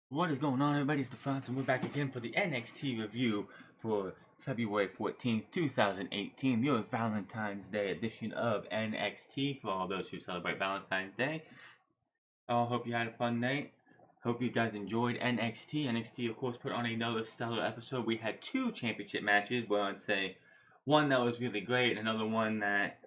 What is going on, everybody? It's the Franz, and we're back again for the NXT review for February 14th, 2018, the Valentine's Day edition of NXT for all those who celebrate Valentine's Day. I hope you had a fun night. Hope you guys enjoyed NXT. NXT, of course, put on another stellar episode. We had two championship matches, well, I'd say one that was really great, another one that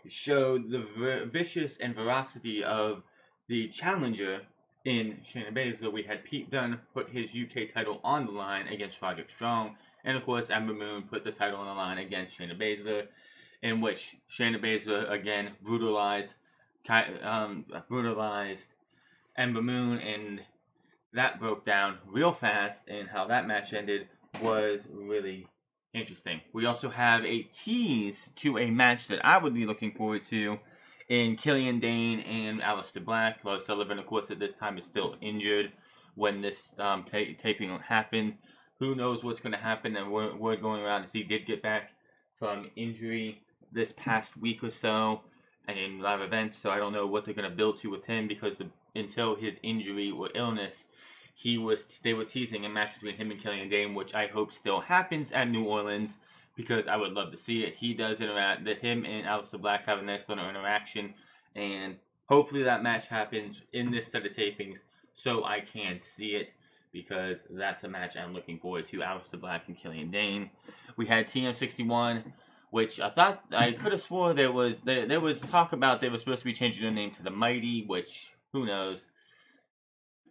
showed the vicious and veracity of the challenger in Shayna Baszler. We had Pete Dunne put his UK title on the line against Roderick Strong, and of course Ember put the title on the line against Shayna Baszler, in which Shayna Baszler again brutalized Ember and that broke down real fast, and how that match ended was really interesting. We also have a tease to a match that I would be looking forward to in Killian Dane and Aleister Black. Lars Sullivan, of course, at this time is still injured when this taping happened. Who knows what's going to happen, and we're going around as he did get back from injury this past week or so in live events, so I don't know what they're going to build to with him, because until his injury or illness, they were teasing a match between him and Killian Dane, which I hope still happens at New Orleans, because I would love to see it. He does interact, that him and Aleister Black have an excellent interaction, and hopefully that match happens in this set of tapings so I can see it, because that's a match I'm looking forward to, Aleister Black and Killian Dane. We had TM61, which I could have swore there was talk about they were supposed to be changing their name to the Mighty, which who knows.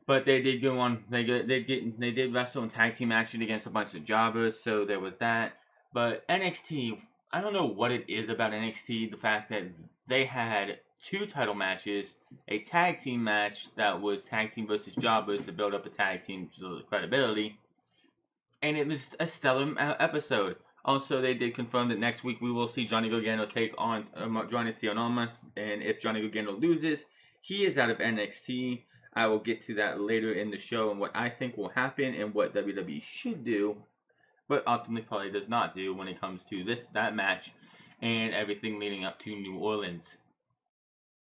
But they did go on. They did wrestle in tag team action against a bunch of jobbers, so there was that. But NXT, I don't know what it is about NXT. The fact that they had two title matches, a tag team match that was tag team versus jobbers to build up a tag team credibility, and it was a stellar episode. Also, they did confirm that next week we will see Johnny Gargano take on Johnny Sionomas, and if Johnny Gargano loses, he is out of NXT. I will get to that later in the show and what I think will happen and what WWE should do, but ultimately probably does not do when it comes to that match and everything leading up to New Orleans.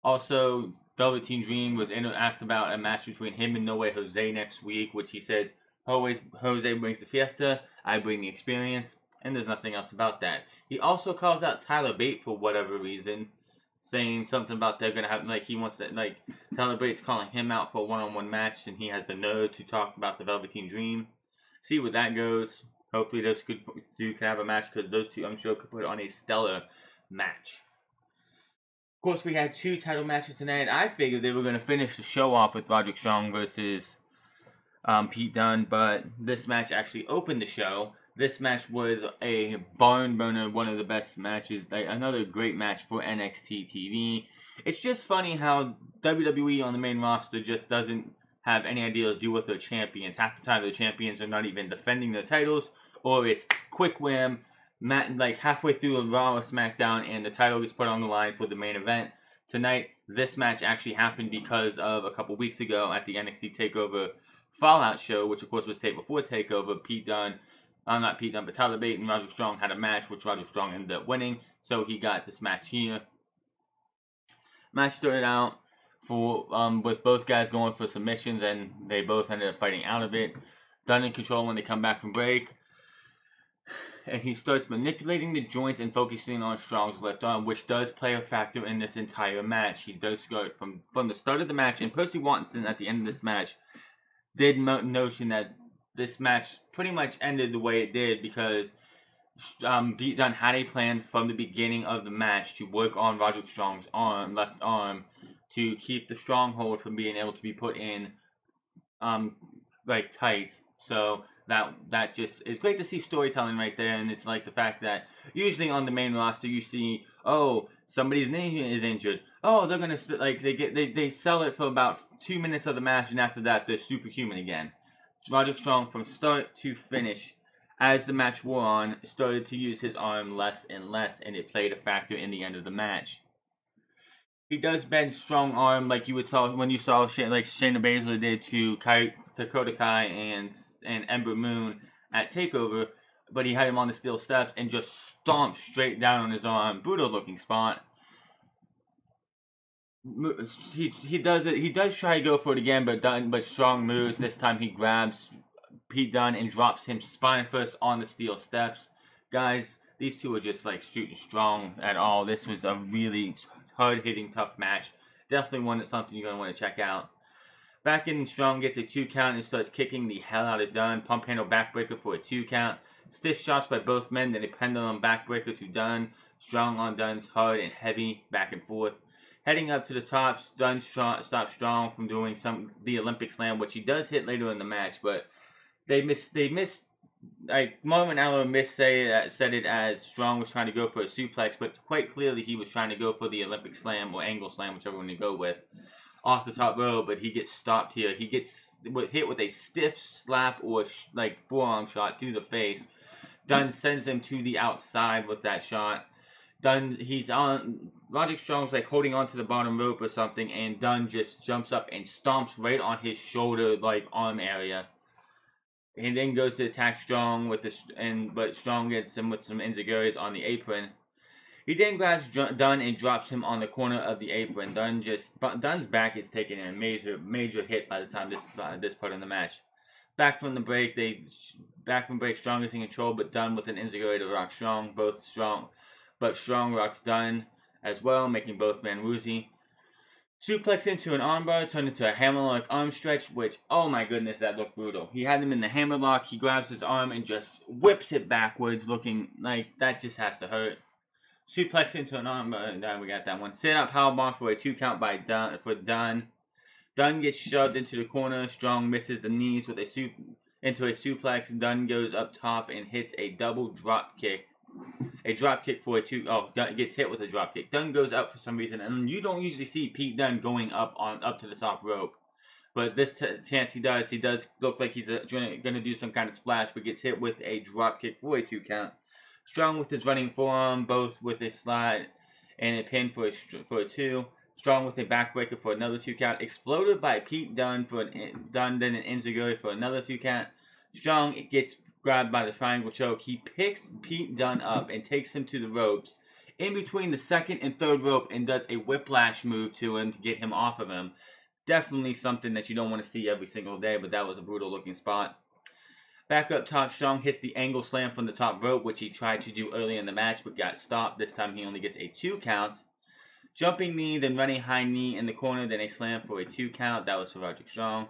Also, Velveteen Dream was asked about a match between him and No Way Jose next week, which he says, Jose brings the fiesta, I bring the experience, and there's nothing else about that. He also calls out Tyler Bate for whatever reason, saying something about they're gonna have, he wants to, Tyler Bate's calling him out for a one-on-one match, and he has the nerve to talk about the Velveteen Dream. See where that goes. Hopefully those two can have a match, because those two, I'm sure, could put on a stellar match. Of course, we had two title matches tonight. I figured they were going to finish the show off with Roderick Strong versus Pete Dunne, but this match actually opened the show. This match was a barn burner, one of the best matches, another great match for NXT TV. It's just funny how WWE on the main roster just doesn't have any idea to do with their champions. Half the time their champions are not even defending their titles, or it's quick wham, halfway through a Raw or SmackDown, and the title gets put on the line for the main event. Tonight, this match actually happened because of a couple weeks ago at the NXT TakeOver Fallout show, which of course was taped before TakeOver. But Tyler Bate and Roderick Strong had a match, which Roderick Strong ended up winning, so he got this match here. Match started out with both guys going for submissions, and they both ended up fighting out of it. Dunne in control when they come back from break, and he starts manipulating the joints and focusing on Strong's left arm, which does play a factor in this entire match. He does start from the start of the match, and Percy Watson at the end of this match did notion that this match pretty much ended the way it did because Pete Dunne had a plan from the beginning of the match to work on Roderick Strong's left arm, to keep the stronghold from being able to be put in tight. So that just is great to see storytelling right there. And it's like the fact that usually on the main roster you see Oh, somebody's name is injured. Oh, they're gonna they sell it for about 2 minutes of the match, and after that they're superhuman again. Roderick Strong, from start to finish, as the match wore on, started to use his arm less and less, and it played a factor in the end of the match. He does bend strong arm like you would saw when you saw like Shayna Baszler did to Dakota Kai and Ember Moon at Takeover, but he had him on the steel steps and just stomped straight down on his arm. Brutal looking spot. He does it. He does try to go for it again, but Strong moves. This time he grabs Pete Dunne and drops him spine first on the steel steps. Guys, these two are just like shooting strong at all. This was a really hard-hitting, tough match. Definitely one that's something you're going to want to check out. Back in, Strong gets a 2 count and starts kicking the hell out of Dunne. Pump handle backbreaker for a 2 count. Stiff shots by both men, then a pendulum backbreaker to Dunne. Strong on Dunne's hard and heavy, back and forth. Heading up to the top, Dunne stops Strong from doing the Olympic Slam, which he does hit later in the match, but they missed. Like Marvin Aller said it as Strong was trying to go for a suplex, but quite clearly he was trying to go for the Olympic Slam or Angle Slam, whichever one you go with, off the top rope. But he gets stopped here. He gets hit with a stiff slap or like forearm shot to the face. Dunne sends him to the outside with that shot. Dunne, Roderick Strong's like holding onto the bottom rope or something, and Dunne just jumps up and stomps right on his shoulder, like arm area. And then goes to attack Strong but Strong gets him with some enziguris on the apron. He then grabs Dunne and drops him on the corner of the apron. Dunne's back is taking a major hit by the time this part of the match. Back from break, Strong is in control, but Dunne with an enziguri to rock Strong. But Strong rocks Dunne as well, making both men woozy. Suplex into an armbar, turned into a hammerlock arm stretch, which, oh my goodness, that looked brutal. He had him in the hammerlock, he grabs his arm and just whips it backwards, looking like that just has to hurt. Suplex into an armbar, and we got that one. Sit up powerbomb for a 2 count by Dunne. Dunne gets shoved into the corner. Strong misses the knees with into a suplex. Dunne goes up top and hits a double drop kick. A drop kick for a 2. Oh, Dunne gets hit with a drop kick. Dunne goes up for some reason, and you don't usually see Pete Dunne going up to the top rope. But this chance he does look like he's going to do some kind of splash, but gets hit with a drop kick for a 2 count. Strong with his running forearm, both with a slide and a pin for a 2. Strong with a backbreaker for another 2 count. Exploded by Pete Dunne then an enziguri for another 2 count. Strong gets grabbed by the triangle choke. He picks Pete Dunne up and takes him to the ropes in between the second and third rope and does a whiplash move to him to get him off of him. Definitely something that you don't want to see every single day, but that was a brutal looking spot. Back up top, Strong hits the angle slam from the top rope, which he tried to do early in the match but got stopped. This time he only gets a 2 count. Jumping knee, then running high knee in the corner, then a slam for a 2 count. That was for Roderick Strong.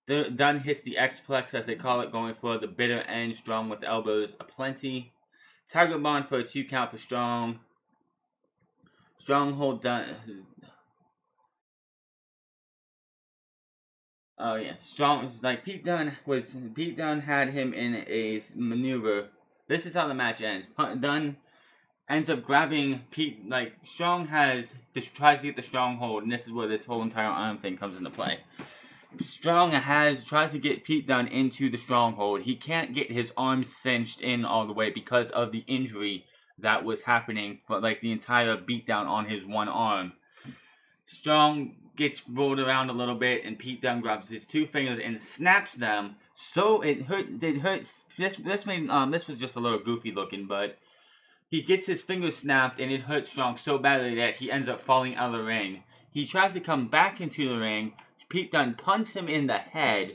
Dunne hits the X-Plex, as they call it, going for the bitter end. Strong with elbows aplenty. Tiger Bond for a 2 count for Strong. Stronghold Dunne. Oh yeah, Strong, like Pete Dunne had him in a maneuver. This is how the match ends. Dunne ends up grabbing Pete, like Strong tries to get the stronghold, and this is where this whole entire arm thing comes into play. Strong tries to get Pete Dunne into the stronghold. He can't get his arm cinched in all the way because of the injury that was happening for like the entire beatdown on his one arm. Strong gets rolled around a little bit, and Pete Dunne grabs his 2 fingers and snaps them. So it hurts. This was just a little goofy looking, but he gets his fingers snapped, and it hurts Strong so badly that he ends up falling out of the ring. He tries to come back into the ring. Pete Dunne punts him in the head.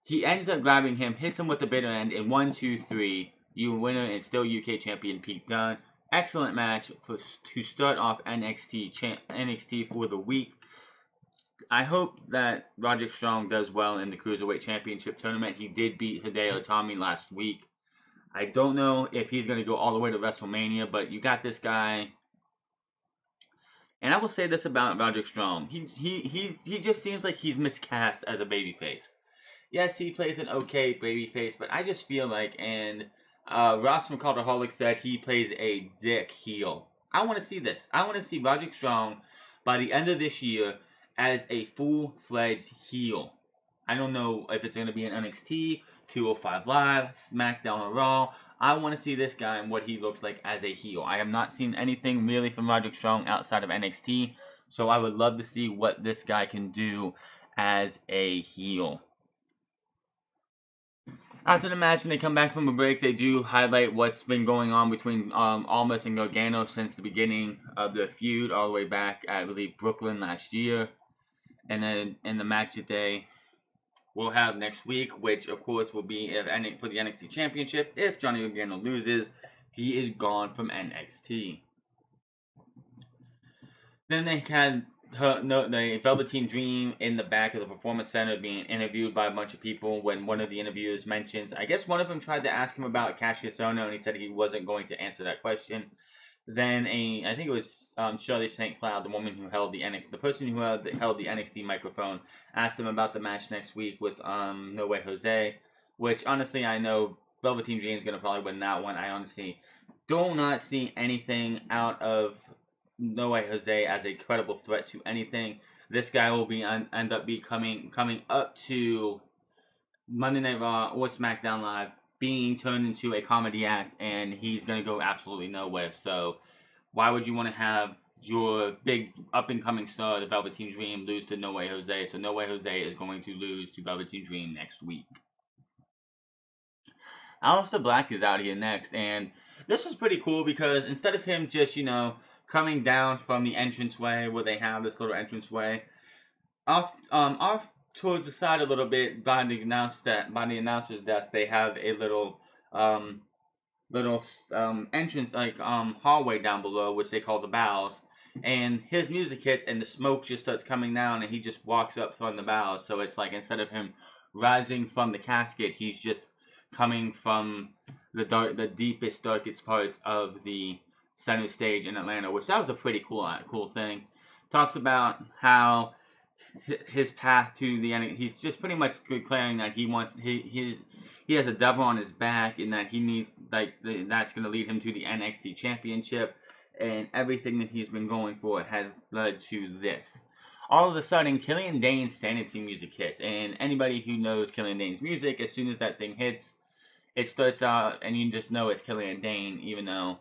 He ends up grabbing him, hits him with the bitter end, and 1, 2, 3. You winner and still UK champion Pete Dunne. Excellent match to start off NXT for the week. I hope that Roderick Strong does well in the Cruiserweight Championship tournament. He did beat Hideo Itami last week. I don't know if he's going to go all the way to WrestleMania, but you got this guy. And I will say this about Roderick Strong. He just seems like he's miscast as a babyface. Yes, he plays an okay babyface, but I just feel like, and Ross from Cultaholic said he plays a dick heel. I want to see this. I want to see Roderick Strong by the end of this year as a full-fledged heel. I don't know if it's going to be in NXT, 205 Live, SmackDown, or Raw. I want to see this guy and what he looks like as a heel. I have not seen anything really from Roderick Strong outside of NXT, so I would love to see what this guy can do as a heel. After the match, when they come back from a break, they do highlight what's been going on between Almas and Gargano since the beginning of the feud, all the way back at, I believe, Brooklyn last year. And then in the match that they will have next week, which of course will be for the NXT Championship. If Johnny Gargano loses, he is gone from NXT. Then they had the Velveteen Dream in the back of the Performance Center being interviewed by a bunch of people when one of the interviewers mentions, I guess one of them tried to ask him about Cassius Ohno and he said he wasn't going to answer that question. Then I think it was Shirley St. Cloud, the woman who held the person who held the NXT microphone, asked him about the match next week with No Way Jose, which honestly I know Velveteen Dream is going to probably win that one. I honestly do not see anything out of No Way Jose as a credible threat to anything. This guy will end up coming up to Monday Night Raw or SmackDown Live, being turned into a comedy act, and he's going to go absolutely nowhere. So why would you want to have your big up-and-coming star, the Velveteen Dream, lose to No Way Jose? So No Way Jose is going to lose to Velveteen Dream next week. Aleister Black is out here next, and this was pretty cool because instead of him just, coming down from the entranceway where they have this little entranceway, off towards the side a little bit by the announcer's desk, they have a little entrance, hallway down below, which they call the bows. And his music hits, and the smoke just starts coming down, and he just walks up from the bows. So it's like instead of him rising from the casket, he's just coming from the deepest, darkest parts of the center stage in Atlanta, which that was a pretty cool thing. Talks about how his path to the end, he's just pretty much declaring that he has a devil on his back, and that he needs that's going to lead him to the NXT Championship, and everything that he's been going for has led to this. All of a sudden, Killian Dane's Sanity music hits, and anybody who knows Killian Dane's music, as soon as that thing hits, it starts out, and you just know it's Killian Dane, even though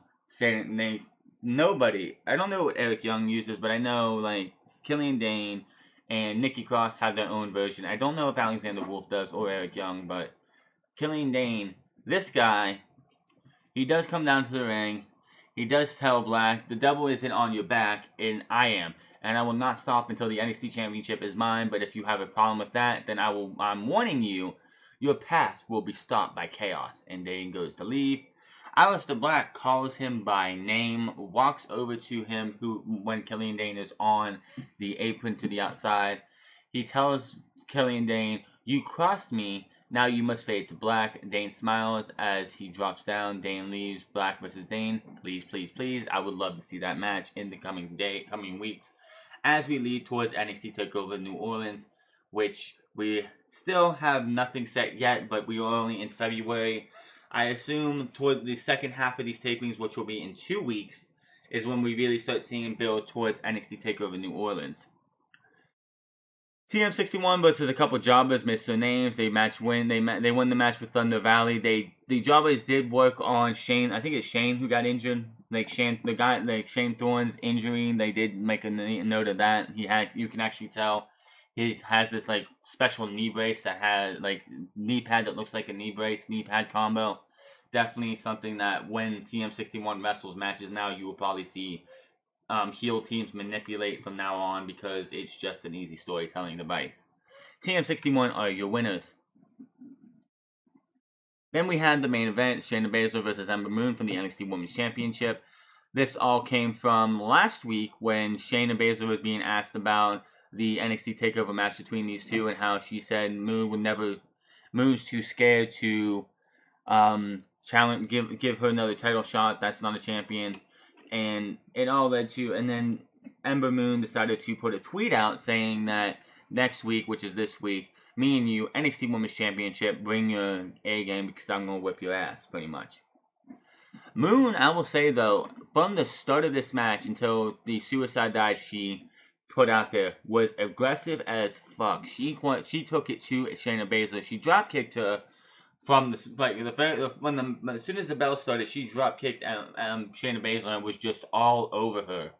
nobody, I don't know what Eric Young uses, but I know Killian Dane and Nikki Cross have their own version. I don't know if Alexander Wolf does or Eric Young, but Killian Dane, this guy, he does come down to the ring. He does tell Black, the devil isn't on your back, and I am. And I will not stop until the NXT Championship is mine, but if you have a problem with that, then I'm warning you, your path will be stopped by chaos. And Dane goes to leave. Aleister Black calls him by name, walks over to him when Killian Dane is on the apron to the outside. He tells Killian Dane, you crossed me, now you must fade to black. Dane smiles as he drops down. Dane leaves. Black versus Dane. Please, please, please. I would love to see that match in the coming weeks as we lead towards NXT TakeOver New Orleans, which we still have nothing set yet, but we are only in February. I assume toward the second half of these tapings, which will be in 2 weeks, is when we really start seeing build towards NXT TakeOver New Orleans. TM61 versus a couple jobbers missed their names. They win the match with Thunder Valley. The jobbers did work on Shane. I think it's Shane who got injured. Shane Thorne's injury. They did make a note of that. You can actually tell he has this special knee brace that has knee pad that looks like a knee brace, knee pad combo. Definitely something that when TM61 wrestles matches now, you will probably see heel teams manipulate from now on, because it's just an easy storytelling device. TM61 are your winners. Then we had the main event, Shayna Baszler versus Ember Moon from the NXT Women's Championship. This all came from last week when Shayna Baszler was being asked about the NXT TakeOver match between these two, and how she said Moon's too scared to give her another title shot. That's not a champion. And it all led to, and then Ember Moon decided to put a tweet out saying that next week, which is this week, me and you, NXT Women's Championship, bring your A game because I'm going to whip your ass, pretty much. Moon, I will say though, from the start of this match until the suicide dive she put out there, was aggressive as fuck. She took it to Shayna Baszler. She drop kicked her from as soon as the bell started, she drop kicked Shayna Baszler and was just all over her.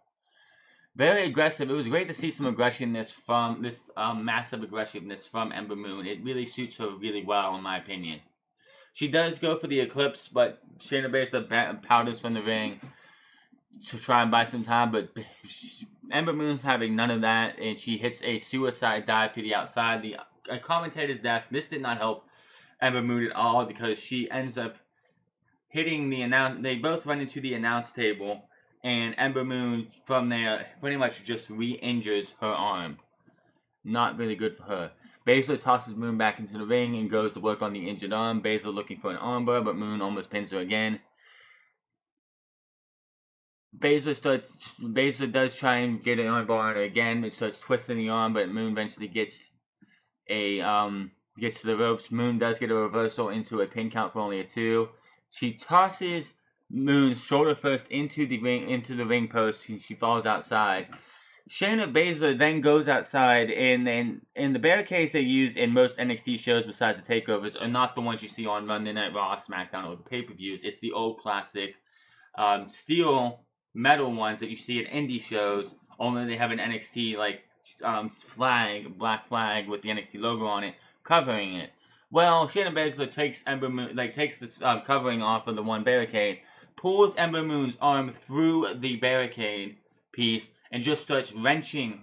Very aggressive. It was great to see some aggressiveness from this massive aggressiveness from Ember Moon. It really suits her really well, in my opinion. She does go for the Eclipse, but Shayna Baszler powders from the ring to try and buy some time, but Ember Moon's having none of that, and she hits a suicide dive to the outside. The commentator's desk. This did not help Ember Moon at all because she ends up hitting the announce. They both run into the announce table, and Ember Moon from there pretty much just re-injures her arm. Not really good for her. Baszler tosses Moon back into the ring and goes to work on the injured arm. Baszler looking for an armbar, but Moon almost pins her again. Baszler does try and get an armbar on her again. It starts twisting the arm, but Moon eventually gets to the ropes. Moon does get a reversal into a pin count for only a 2. She tosses Moon shoulder first into the ring post, and she falls outside. Shayna Baszler then goes outside, and the barricades they use in most NXT shows besides the takeovers are not the ones you see on Monday Night Raw, SmackDown, or the pay-per-views. It's the old classic steel metal ones that you see at indie shows, only they have an NXT black flag with the NXT logo on it, covering it. Well, Shayna Baszler takes Ember Moon, takes this covering off of the one barricade, pulls Ember Moon's arm through the barricade piece, and just starts wrenching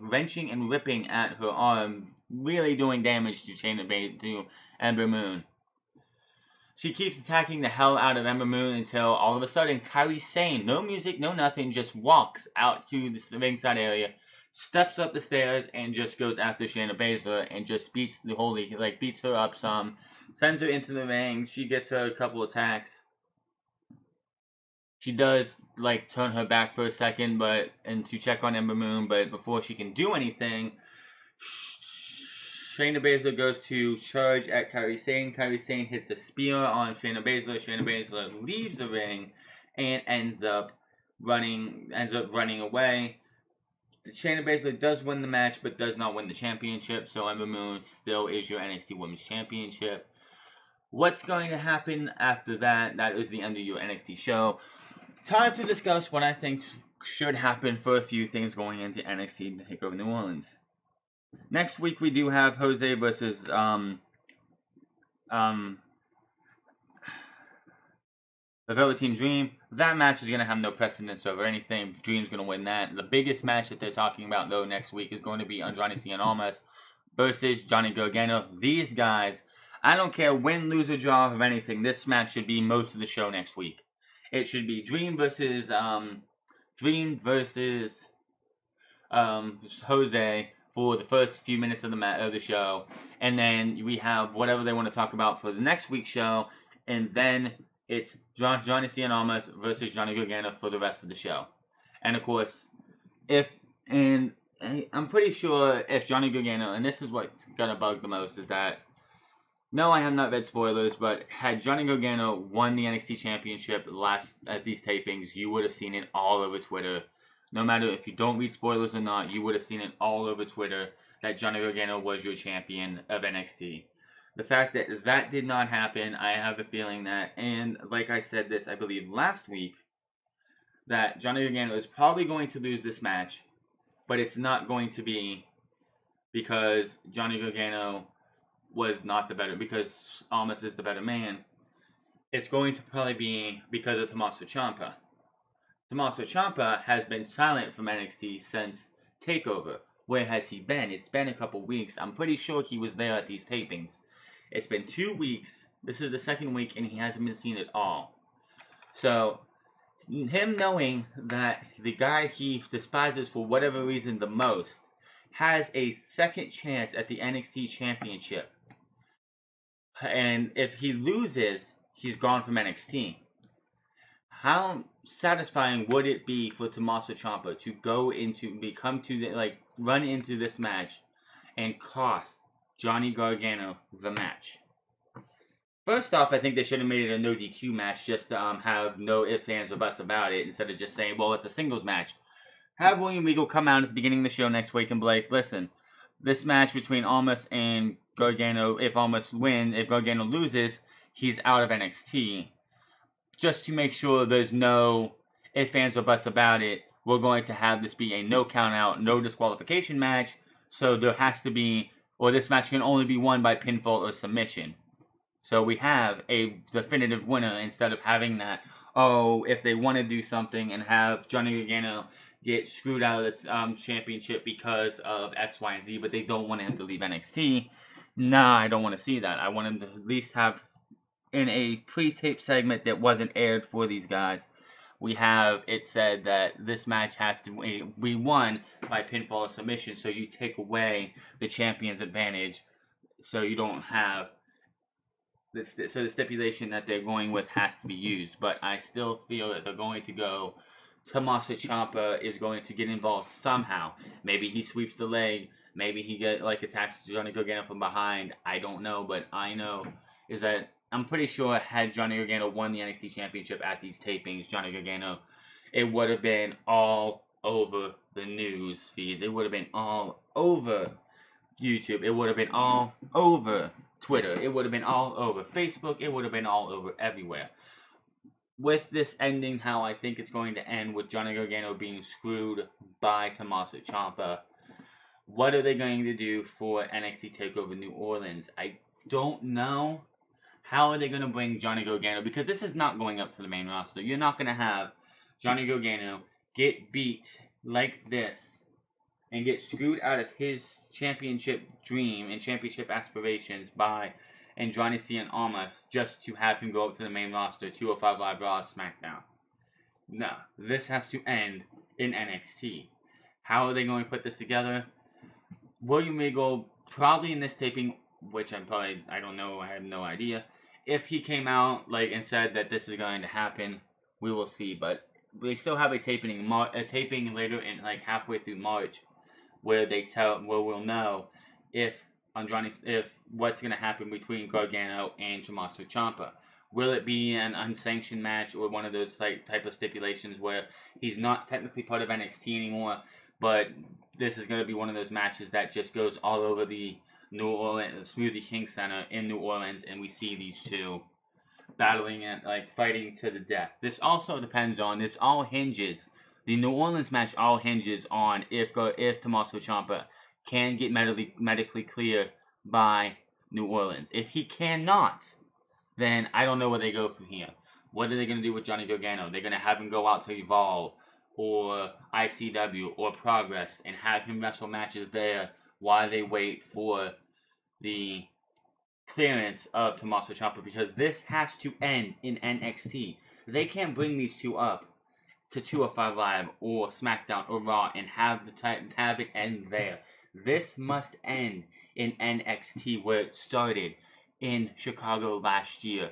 and ripping at her arm, really doing damage to Ember Moon. She keeps attacking the hell out of Ember Moon until all of a sudden Kairi Sane, no music, no nothing, just walks out to the ringside area, steps up the stairs, and just goes after Shayna Baszler and just beats her up some, sends her into the ring. She gets her a couple attacks. She does turn her back for a second, and to check on Ember Moon, but before she can do anything, Shayna Baszler goes to charge at Kairi Sane. Kairi Sane hits a spear on Shayna Baszler. Shayna Baszler leaves the ring and ends up running away. Shayna Baszler does win the match, but does not win the championship. So Ember Moon still is your NXT Women's Championship. What's going to happen after that? That is the end of your NXT show. Time to discuss what I think should happen for a few things going into NXT TakeOver New Orleans. Next week we do have Jose versus the Velveteen Dream. That match is going to have no precedence over anything. Dream's going to win that. The biggest match that they're talking about though next week is going to be Andrade Cien Almas versus Johnny Gargano. These guys, I don't care win, lose, or draw of anything, this match should be most of the show next week. It should be Dream versus Jose for the first few minutes of the show, and then we have whatever they want to talk about for the next week's show, and then it's Johnny Cien Almas versus Johnny Gargano for the rest of the show. And of course, I'm pretty sure if Johnny Gargano, and this is what's gonna bug the most, is that, no, I have not read spoilers, but had Johnny Gargano won the NXT Championship at these tapings, you would have seen it all over Twitter. No matter if you don't read spoilers or not, you would have seen it all over Twitter that Johnny Gargano was your champion of NXT. The fact that that did not happen, I have a feeling that, and like I said this, I believe last week, that Johnny Gargano is probably going to lose this match, but it's not going to be because Johnny Gargano was not the better, because Almas is the better man. It's going to probably be because of Tommaso Ciampa. Tommaso Ciampa has been silent from NXT since TakeOver. Where has he been? It's been a couple weeks. I'm pretty sure he was there at these tapings. It's been 2 weeks. This is the second week, and he hasn't been seen at all. So, him knowing that the guy he despises for whatever reason the most has a second chance at the NXT Championship, and if he loses, he's gone from NXT. How satisfying would it be for Tommaso Ciampa to run into this match and cost Johnny Gargano the match? First off, I think they should have made it a no DQ match just to have no ifs, ands, or buts about it instead of just saying, well, it's a singles match. Have William Regal come out at the beginning of the show next week and be like, listen, this match between Almas and Gargano, if Gargano loses, he's out of NXT. Just to make sure there's no ifs, ands, or buts about it, we're going to have this be a no count out, no disqualification match. So there has to be, or this match can only be won by pinfall or submission. So we have a definitive winner instead of having that, if they want to do something and have Johnny Gargano get screwed out of the championship because of X, Y, and Z, but they don't want him to leave NXT. Nah, I don't want to see that. I want him to at least have, in a pre-tape segment that wasn't aired for these guys, we have it said that this match has to be won by pinfall or submission, so you take away the champion's advantage, so you don't have this. So the stipulation that they're going with has to be used, but I still feel that they're going to go. Tommaso Ciampa is going to get involved somehow. Maybe he sweeps the leg. Maybe he attacks Johnny Gargano from behind. I don't know, but I know is that I'm pretty sure had Johnny Gargano won the NXT Championship at these tapings, Johnny Gargano, it would have been all over the news feeds. It would have been all over YouTube. It would have been all over Twitter. It would have been all over Facebook. It would have been all over everywhere. With this ending, how I think it's going to end with Johnny Gargano being screwed by Tommaso Ciampa, what are they going to do for NXT TakeOver New Orleans? I don't know. How are they going to bring Johnny Gargano? Because this is not going up to the main roster. You're not going to have Johnny Gargano get beat like this and get screwed out of his championship dream and championship aspirations by Andrade and Almas just to have him go up to the main roster, 205 Live Raw, SmackDown. No, this has to end in NXT. How are they going to put this together? William Regal, probably in this taping, which I don't know, I have no idea. If he came out and said that this is going to happen, we will see. But they still have a taping later in halfway through March, where we'll know if what's going to happen between Gargano and Tommaso Ciampa. Will it be an unsanctioned match or one of those type of stipulations where he's not technically part of NXT anymore, but this is going to be one of those matches that just goes all over the New Orleans Smoothie King Center in New Orleans, and we see these two battling and fighting to the death. This also depends on. This all hinges. The New Orleans match all hinges on if Tommaso Ciampa can get medically cleared by New Orleans. If he cannot, then I don't know where they go from here. What are they going to do with Johnny Gargano? They're going to have him go out to Evolve or ICW or Progress and have him wrestle matches there while they wait for the clearance of Tommaso Ciampa, because this has to end in NXT. They can't bring these two up to 205 Live or SmackDown or Raw and have it end there. This must end in NXT where it started in Chicago last year.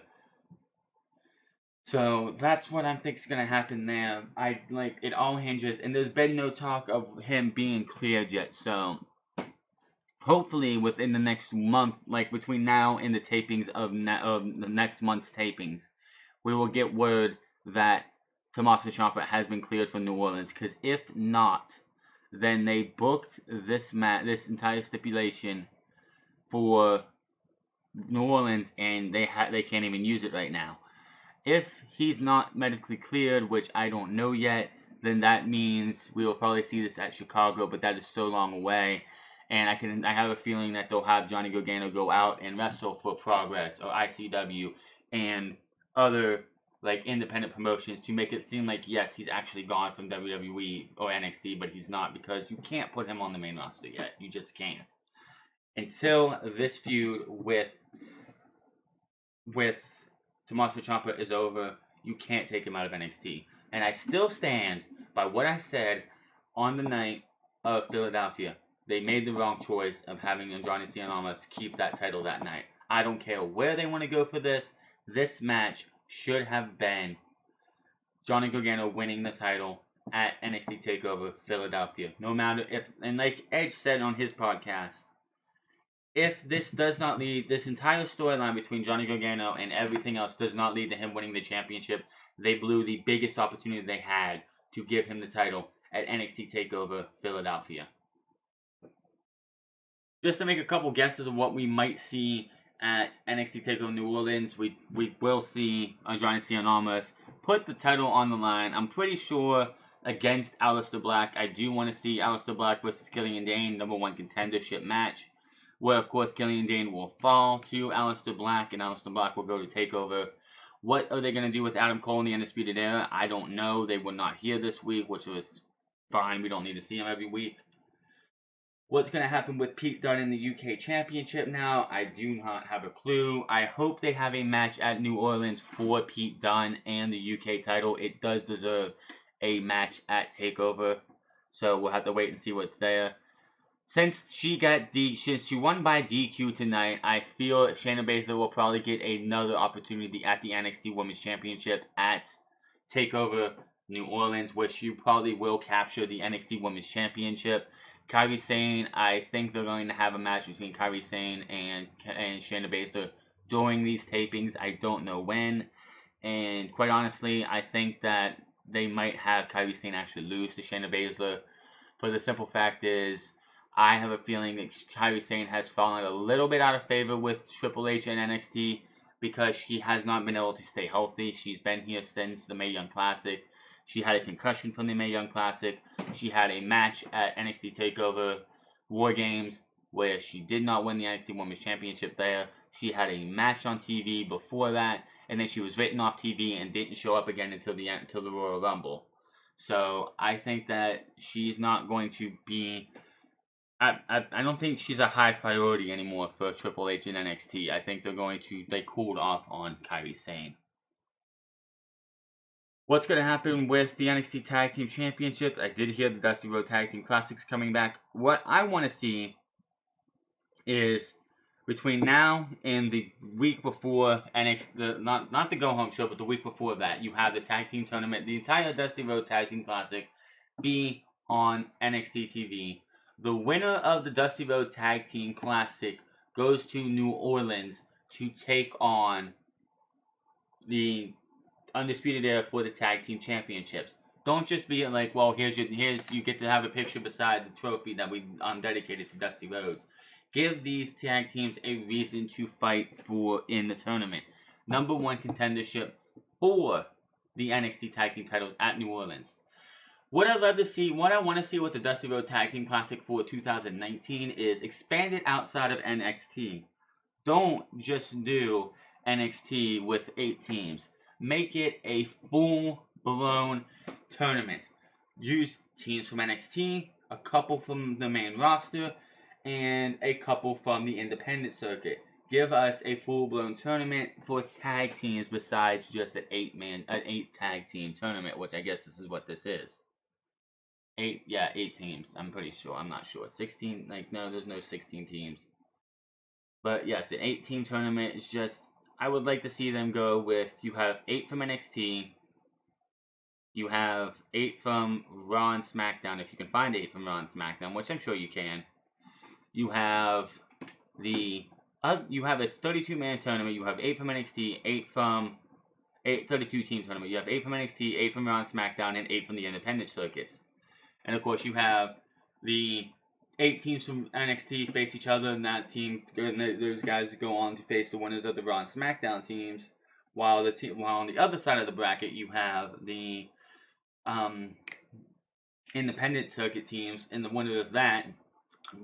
So that's what I think is going to happen there. It all hinges, and there's been no talk of him being cleared yet, so hopefully within the next month, between now and the tapings of the next month's tapings, we will get word that Tommaso Ciampa has been cleared for New Orleans. Because if not, then they booked this entire stipulation for New Orleans, and they can't even use it right now. If he's not medically cleared, which I don't know yet, then that means we will probably see this at Chicago, but that is so long away. And I have a feeling that they'll have Johnny Gargano go out and wrestle for Progress or ICW and other independent promotions to make it seem like, yes, he's actually gone from WWE or NXT, but he's not, because you can't put him on the main roster yet. You just can't. Until this feud with Tommaso Ciampa is over, you can't take him out of NXT. And I still stand by what I said on the night of Philadelphia. They made the wrong choice of having Andrade and Almas keep that title that night. I don't care where they want to go for this. This match should have been Johnny Gargano winning the title at NXT TakeOver Philadelphia. No matter if, and like Edge said on his podcast, if this does not lead, this entire storyline between Johnny Gargano and everything else does not lead to him winning the championship, they blew the biggest opportunity they had to give him the title at NXT TakeOver Philadelphia. Just to make a couple guesses of what we might see at NXT TakeOver New Orleans, we will see Andrade Cien Almas put the title on the line. I'm pretty sure against Aleister Black. I do want to see Aleister Black versus Killian Dane, #1 contendership match, where of course Killian Dane will fall to Aleister Black and Aleister Black will go to TakeOver. What are they going to do with Adam Cole in the Undisputed Era? I don't know. They were not here this week, which was fine. We don't need to see him every week. What's going to happen with Pete Dunne in the UK Championship now? I do not have a clue. I hope they have a match at New Orleans for Pete Dunne and the UK title. It does deserve a match at TakeOver, so we'll have to wait and see what's there. Since she won by DQ tonight, I feel Shayna Baszler will probably get another opportunity at the NXT Women's Championship at TakeOver New Orleans, where she probably will capture the NXT Women's Championship. Kairi Sane, I think they're going to have a match between Kairi Sane and Shayna Baszler during these tapings. I don't know when, and quite honestly, I think that they might have Kairi Sane actually lose to Shayna Baszler. For the simple fact is, I have a feeling that Kairi Sane has fallen a little bit out of favor with Triple H and NXT because she has not been able to stay healthy. She's been here since the Mae Young Classic. She had a concussion from the Mae Young Classic. She had a match at NXT TakeOver War Games where she did not win the NXT Women's Championship there. She had a match on TV before that, and then she was written off TV and didn't show up again until the Royal Rumble. So I think that she's not going to be... I don't think she's a high priority anymore for Triple H and NXT. I think they cooled off on Kairi Sane. What's going to happen with the NXT Tag Team Championship? I did hear the Dusty Road Tag Team Classics coming back. What I want to see is between now and the week before NXT, not the go home show, but the week before that, you have the Tag Team Tournament, the entire Dusty Road Tag Team Classic be on NXT TV. The winner of the Dusty Road Tag Team Classic goes to New Orleans to take on the Undisputed Era for the Tag Team Championships. Don't just be like, well, here's you get to have a picture beside the trophy that we dedicated to Dusty Rhodes. Give these tag teams a reason to fight for in the tournament. #1 contendership for the NXT Tag Team titles at New Orleans. What I'd love to see, what I want to see with the Dusty Road Tag Team Classic for 2019 is expanded outside of NXT. Don't just do NXT with 8 teams. Make it a full-blown tournament. Use teams from NXT, a couple from the main roster, and a couple from the independent circuit. Give us a full-blown tournament for tag teams besides just an 8 tag team tournament, which I guess this is what this is. 8 teams. I'm pretty sure. I'm not sure. 16, no, there's no 16 teams. But yes, an 8-team tournament is just, I would like to see them go with, you have 8 from NXT, you have 8 from Raw and SmackDown, if you can find 8 from Raw and SmackDown, which I'm sure you can. You have a 32-man tournament, you have 8 from NXT, 32-team tournament, you have 8 from NXT, 8 from Raw and SmackDown, and 8 from the independent circuits. And of course, you have the 8 teams from NXT face each other, and those guys go on to face the winners of the Raw and SmackDown teams. While on the other side of the bracket, you have the independent circuit teams, and the winner of that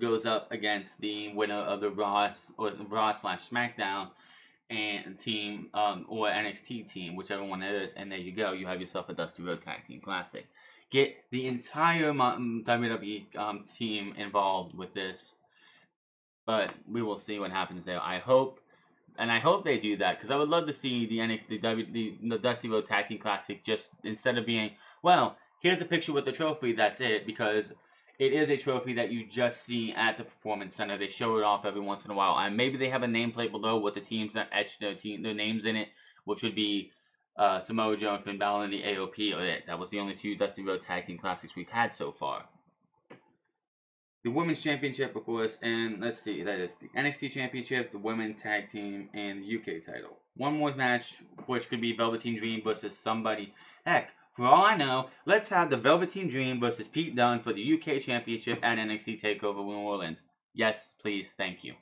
goes up against the winner of the Raw/SmackDown and team or NXT team, whichever one it is. And there you go. You have yourself a Dusty Road Tag Team Classic. Get the entire WWE team involved with this, but we will see what happens there. I hope they do that, because I would love to see the Dusty Road Tag Team Classic just, instead of being, well, here's a picture with the trophy, that's it, because it is a trophy that you just see at the Performance Center. They show it off every once in a while, and maybe they have a nameplate below with the teams that etched their names in it, which would be Samoa Joe and Finn Balor and the AOP. That was the only 2 Dusty Road Tag Team Classics we've had so far. the Women's Championship, of course, and let's see, that is the NXT Championship, the Women's Tag Team, and the UK title. One more match, which could be Velveteen Dream versus somebody. Heck, for all I know, let's have the Velveteen Dream versus Pete Dunne for the UK Championship at NXT TakeOver New Orleans. Yes, please, thank you.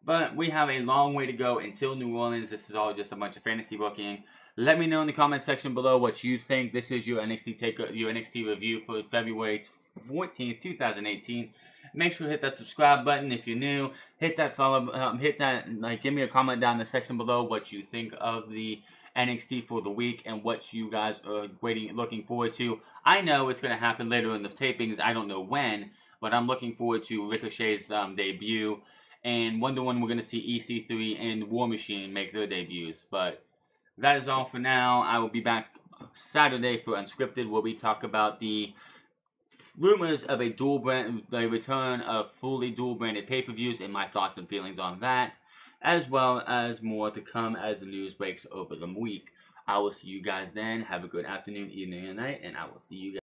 But we have a long way to go until New Orleans. This is all just a bunch of fantasy booking. Let me know in the comment section below what you think. This is your NXT review for February 14th, 2018. Make sure to hit that subscribe button if you're new. Hit that follow, give me a comment down in the section below what you think of the NXT for the week and what you guys are looking forward to. I know it's going to happen later in the tapings. I don't know when, but I'm looking forward to Ricochet's debut. And Wonder Woman, we're going to see EC3 and War Machine make their debuts. But that is all for now. I will be back Saturday for Unscripted, where we talk about the rumors of a return of fully dual-branded pay-per-views and my thoughts and feelings on that, as well as more to come as the news breaks over the week. I will see you guys then. Have a good afternoon, evening, and night, and I will see you guys.